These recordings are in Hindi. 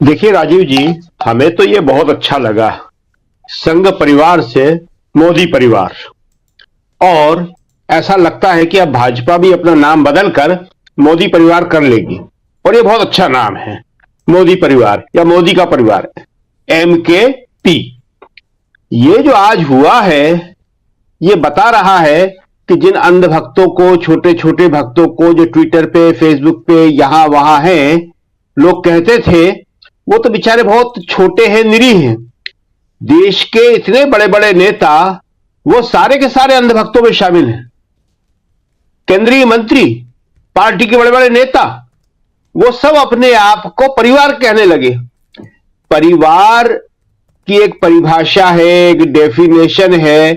देखिए राजीव जी, हमें तो ये बहुत अच्छा लगा, संघ परिवार से मोदी परिवार। और ऐसा लगता है कि अब भाजपा भी अपना नाम बदलकर मोदी परिवार कर लेगी, और ये बहुत अच्छा नाम है, मोदी परिवार या मोदी का परिवार, MKP। ये जो आज हुआ है, ये बता रहा है कि जिन अंध भक्तों को, छोटे छोटे भक्तों को जो ट्विटर पे, फेसबुक पे, यहां वहां हैं, लोग कहते थे वो तो बेचारे बहुत छोटे हैं, निरीह हैं। देश के इतने बड़े बड़े नेता वो सारे के सारे अंधभक्तों में शामिल हैं। केंद्रीय मंत्री, पार्टी के बड़े बड़े नेता, वो सब अपने आप को परिवार कहने लगे। परिवार की एक परिभाषा है, एक डेफिनेशन है,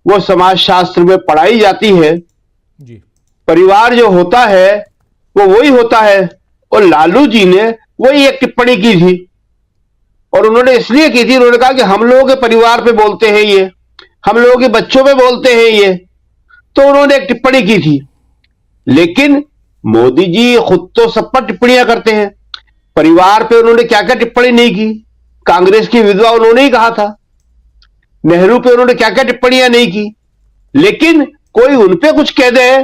वो समाजशास्त्र में पढ़ाई जाती है जी। परिवार जो होता है वो वही होता है। और लालू जी ने वही एक टिप्पणी की थी, और उन्होंने इसलिए की थी, उन्होंने कहा कि हम लोगों के परिवार पे बोलते हैं ये, हम लोगों के बच्चों पे बोलते हैं ये, तो उन्होंने एक टिप्पणी की थी। लेकिन मोदी जी खुद तो सब पर टिप्पणियां करते हैं, परिवार पे उन्होंने क्या क्या टिप्पणी नहीं की। कांग्रेस की विधवा उन्होंने ही कहा था, नेहरू पे उन्होंने क्या क्या टिप्पणियां नहीं की। लेकिन कोई उन पे कुछ कह दे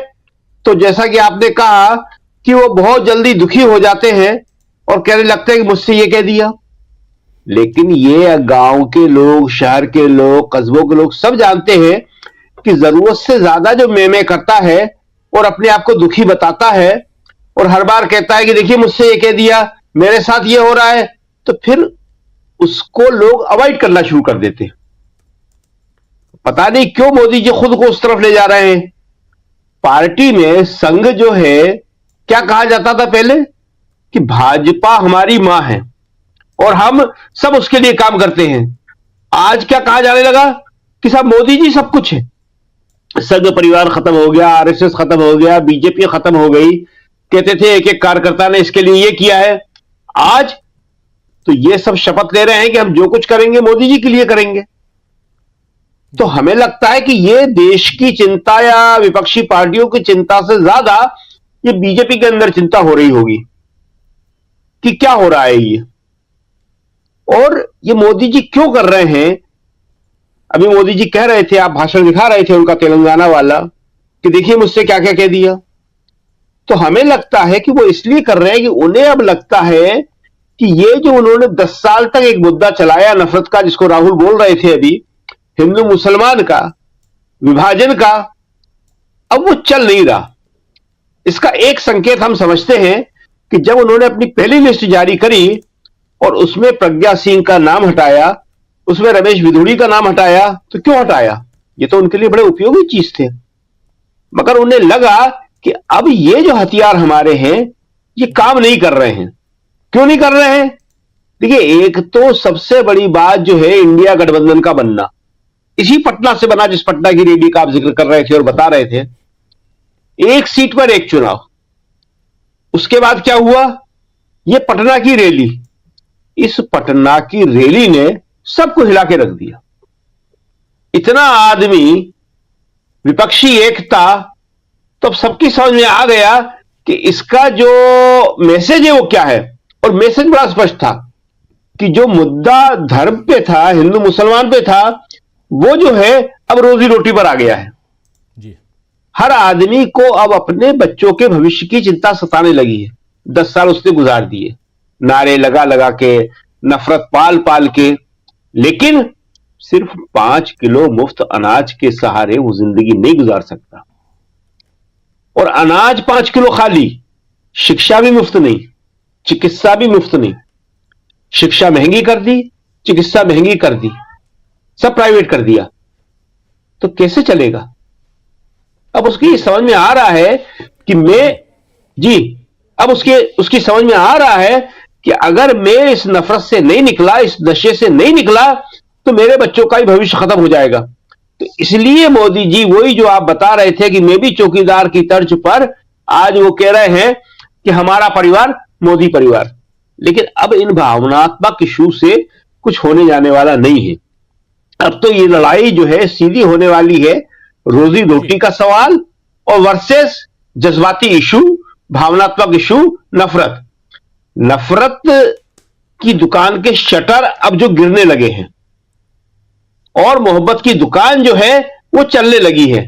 तो जैसा कि आपने कहा कि वो बहुत जल्दी दुखी हो जाते हैं और कहने लगते हैं कि मुझसे ये कह दिया। लेकिन ये गांव के लोग, शहर के लोग, कस्बों के लोग सब जानते हैं कि जरूरत से ज्यादा जो मैं करता है और अपने आप को दुखी बताता है और हर बार कहता है कि देखिए मुझसे ये कह दिया, मेरे साथ ये हो रहा है, तो फिर उसको लोग अवॉइड करना शुरू कर देते हैं। पता नहीं क्यों मोदी जी खुद को उस तरफ ले जा रहे हैं। पार्टी में संघ जो है, क्या कहा जाता था पहले कि भाजपा हमारी मां है और हम सब उसके लिए काम करते हैं। आज क्या कहा जाने लगा कि साहब मोदी जी सब कुछ है। संघ परिवार खत्म हो गया, RSS खत्म हो गया, बीजेपी खत्म हो गई। कहते थे एक एक कार्यकर्ता ने इसके लिए ये किया है। आज तो ये सब शपथ ले रहे हैं कि हम जो कुछ करेंगे मोदी जी के लिए करेंगे। तो हमें लगता है कि ये देश की चिंता या विपक्षी पार्टियों की चिंता से ज्यादा ये बीजेपी के अंदर चिंता हो रही होगी कि क्या हो रहा है ये, और ये मोदी जी क्यों कर रहे हैं। अभी मोदी जी कह रहे थे, आप भाषण दिखा रहे थे उनका तेलंगाना वाला, कि देखिए मुझसे क्या क्या कह दिया। तो हमें लगता है कि वो इसलिए कर रहे हैं कि उन्हें अब लगता है कि ये जो उन्होंने 10 साल तक एक मुद्दा चलाया नफरत का, जिसको राहुल बोल रहे थे अभी, हिंदू मुसलमान का, विभाजन का, अब वो चल नहीं रहा। इसका एक संकेत हम समझते हैं कि जब उन्होंने अपनी पहली लिस्ट जारी करी और उसमें प्रज्ञा सिंह का नाम हटाया, उसमें रमेश बिधूड़ी का नाम हटाया, तो क्यों हटाया? ये तो उनके लिए बड़े उपयोगी चीज थे। मगर उन्हें लगा कि अब ये जो हथियार हमारे हैं ये काम नहीं कर रहे हैं। क्यों नहीं कर रहे हैं? देखिए, एक तो सबसे बड़ी बात जो है इंडिया गठबंधन का बनना, इसी पटना से बना जिस पटना की रैली का आप जिक्र कर रहे थे और बता रहे थे, एक सीट पर एक चुनाव। उसके बाद क्या हुआ? ये पटना की रैली, इस पटना की रैली ने सबको हिला के रख दिया। इतना आदमी, विपक्षी एकता, तो अब सबकी समझ में आ गया कि इसका जो मैसेज है वो क्या है। और मैसेज बड़ा स्पष्ट था कि जो मुद्दा धर्म पे था, हिंदू मुसलमान पे था, वो जो है अब रोजी रोटी पर आ गया है जी। हर आदमी को अब अपने बच्चों के भविष्य की चिंता सताने लगी है। 10 साल उसने गुजार दिए नारे लगा लगा के, नफरत पाल पाल के, लेकिन सिर्फ 5 किलो मुफ्त अनाज के सहारे वो जिंदगी नहीं गुजार सकता। और अनाज 5 किलो खाली, शिक्षा भी मुफ्त नहीं, चिकित्सा भी मुफ्त नहीं। शिक्षा महंगी कर दी, चिकित्सा महंगी कर दी, सब प्राइवेट कर दिया, तो कैसे चलेगा? अब उसकी समझ में आ रहा है कि अब उसकी समझ में आ रहा है कि अगर मैं इस नफरत से नहीं निकला, इस नशे से नहीं निकला, तो मेरे बच्चों का ही भविष्य खत्म हो जाएगा। तो इसलिए मोदी जी, वही जो आप बता रहे थे कि मैं भी चौकीदार की तर्ज पर, आज वो कह रहे हैं कि हमारा परिवार मोदी परिवार। लेकिन अब इन भावनात्मक इशू से कुछ होने जाने वाला नहीं है। अब तो ये लड़ाई जो है सीधी होने वाली है रोजी रोटी का सवाल और वर्सेस जज्बाती इशू, भावनात्मक इशू, नफरत। नफरत की दुकान के शटर अब जो गिरने लगे हैं और मोहब्बत की दुकान जो है वो चलने लगी है।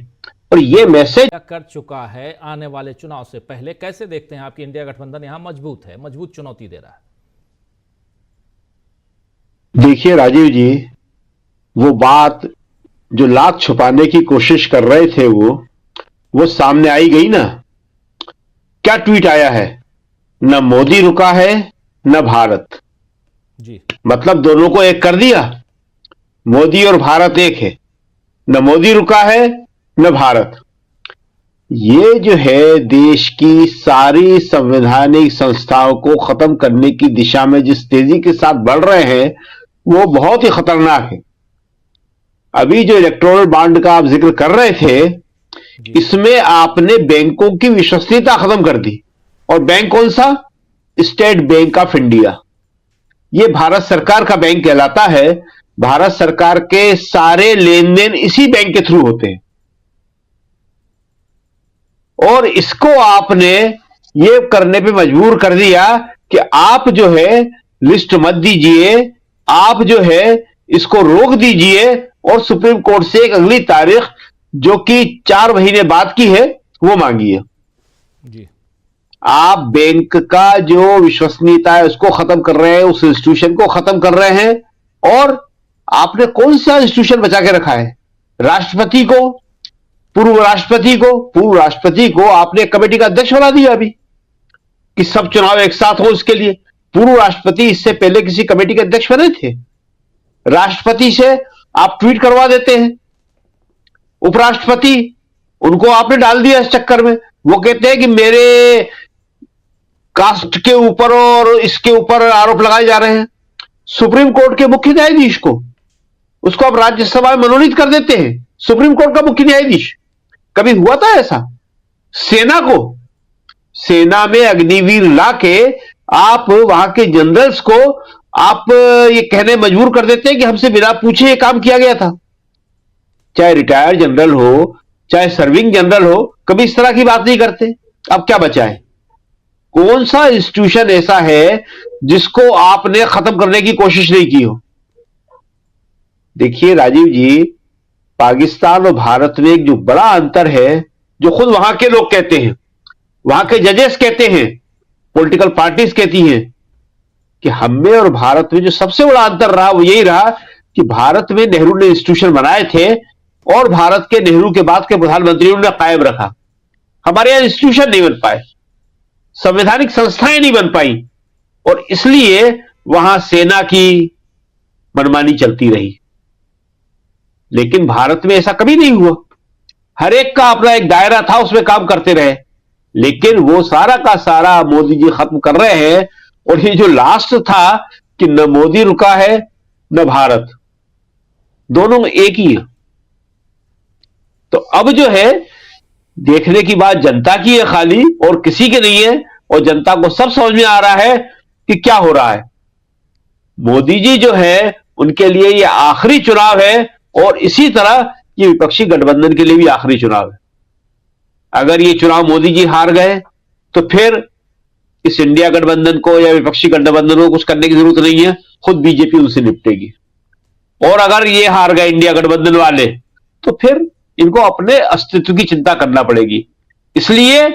और ये मैसेज कर चुका है आने वाले चुनाव से पहले। कैसे देखते हैं आपकी इंडिया गठबंधन यहां मजबूत है, मजबूत चुनौती दे रहा है? देखिए राजीव जी, वो बात जो लात छुपाने की कोशिश कर रहे थे वो सामने आई गई ना। क्या ट्वीट आया है? न मोदी रुका है न भारत। जी, मतलब दोनों को एक कर दिया। मोदी और भारत एक है। न मोदी रुका है न भारत। ये जो है देश की सारी संवैधानिक संस्थाओं को खत्म करने की दिशा में जिस तेजी के साथ बढ़ रहे हैं वो बहुत ही खतरनाक है। अभी जो इलेक्टोरल बॉन्ड का आप जिक्र कर रहे थे, इसमें आपने बैंकों की विश्वसनीयता खत्म कर दी। और बैंक कौन सा? State bank of India. ये भारत सरकार का बैंक कहलाता है। भारत सरकार के सारे लेन देन इसी बैंक के थ्रू होते हैं। और इसको आपने ये करने पे मजबूर कर दिया कि आप जो है लिस्ट मत दीजिए, आप जो है इसको रोक दीजिए और सुप्रीम कोर्ट से एक अगली तारीख जो कि 4 महीने बाद की है वो मांगिए। जी, आप बैंक का जो विश्वसनीयता है उसको खत्म कर रहे हैं, उस इंस्टीट्यूशन को खत्म कर रहे हैं। और आपने कौन सा इंस्टीट्यूशन बचा के रखा है? राष्ट्रपति को, पूर्व राष्ट्रपति को आपने कमेटी का अध्यक्ष बना दिया अभी कि सब चुनाव एक साथ हो। इसके लिए पूर्व राष्ट्रपति इससे पहले किसी कमेटी के अध्यक्ष बने थे? राष्ट्रपति से आप ट्वीट करवा देते हैं। उपराष्ट्रपति, उनको आपने डाल दिया इस चक्कर में। वो कहते हैं कि मेरे कास्ट के ऊपर और इसके ऊपर आरोप लगाए जा रहे हैं। सुप्रीम कोर्ट के मुख्य न्यायाधीश को, उसको आप राज्यसभा में मनोनीत कर देते हैं, सुप्रीम कोर्ट का मुख्य न्यायाधीश। कभी हुआ था ऐसा? सेना को, सेना में अग्निवीर लाके आप वहां के जनरल्स को आप ये कहने मजबूर कर देते हैं कि हमसे बिना पूछे ये काम किया गया था। चाहे रिटायर्ड जनरल हो, चाहे सर्विंग जनरल हो, कभी इस तरह की बात नहीं करते। अब क्या बचा है? कौन सा इंस्टीट्यूशन ऐसा है जिसको आपने खत्म करने की कोशिश नहीं की हो? देखिए राजीव जी, पाकिस्तान और भारत में एक जो बड़ा अंतर है, जो खुद वहां के लोग कहते हैं, वहां के जजेस कहते हैं, पॉलिटिकल पार्टीज कहती हैं कि हम में और भारत में जो सबसे बड़ा अंतर रहा वो यही रहा कि भारत में नेहरू ने इंस्टीट्यूशन बनाए थे और भारत के नेहरू के बाद के प्रधानमंत्रियों ने कायम रखा। हमारे यहां इंस्टीट्यूशन नहीं बन पाए, संवैधानिक संस्थाएं नहीं बन पाई और इसलिए वहां सेना की मनमानी चलती रही। लेकिन भारत में ऐसा कभी नहीं हुआ। हर एक का अपना एक दायरा था, उसमें काम करते रहे। लेकिन वो सारा का सारा मोदी जी खत्म कर रहे हैं। और ये जो लास्ट था कि न मोदी रुका है न भारत, दोनों एक ही है। तो अब जो है देखने की बात जनता की है खाली, और किसी की नहीं है। और जनता को सब समझ में आ रहा है कि क्या हो रहा है। मोदी जी जो है उनके लिए ये आखिरी चुनाव है और इसी तरह ये विपक्षी गठबंधन के लिए भी आखिरी चुनाव है। अगर ये चुनाव मोदी जी हार गए तो फिर इस इंडिया गठबंधन को या विपक्षी गठबंधन को कुछ करने की जरूरत नहीं है, खुद बीजेपी उनसे निपटेगी। और अगर ये हार गए इंडिया गठबंधन वाले तो फिर इनको अपने अस्तित्व की चिंता करना पड़ेगी। इसलिए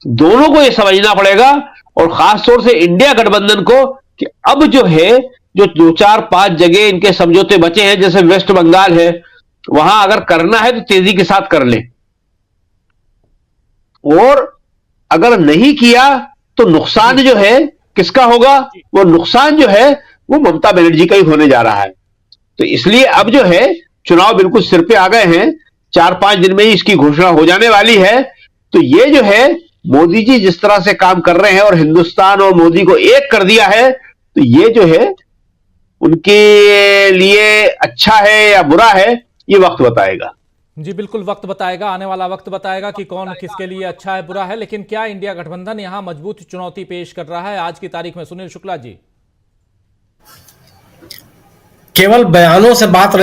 दोनों को यह समझना पड़ेगा और खासतौर से इंडिया गठबंधन को कि अब जो है जो 2-4-5 जगह इनके समझौते बचे हैं, जैसे वेस्ट बंगाल है, वहां अगर करना है तो तेजी के साथ कर लें। और अगर नहीं किया तो नुकसान जो है किसका होगा? वो नुकसान जो है वो ममता बनर्जी का ही होने जा रहा है। तो इसलिए अब जो है चुनाव बिल्कुल सिर पे आ गए हैं, 4-5 दिन में ही इसकी घोषणा हो जाने वाली है। तो ये जो है मोदी जी जिस तरह से काम कर रहे हैं और हिंदुस्तान और मोदी को एक कर दिया है, तो ये जो है उनके लिए अच्छा है या बुरा है, ये वक्त बताएगा। जी बिल्कुल, वक्त बताएगा, आने वाला वक्त बताएगा कि कौन किसके लिए अच्छा है बुरा है। लेकिन क्या इंडिया गठबंधन यहां मजबूत चुनौती पेश कर रहा है आज की तारीख में? सुनील शुक्ला जी, केवल बयानों से बात नहीं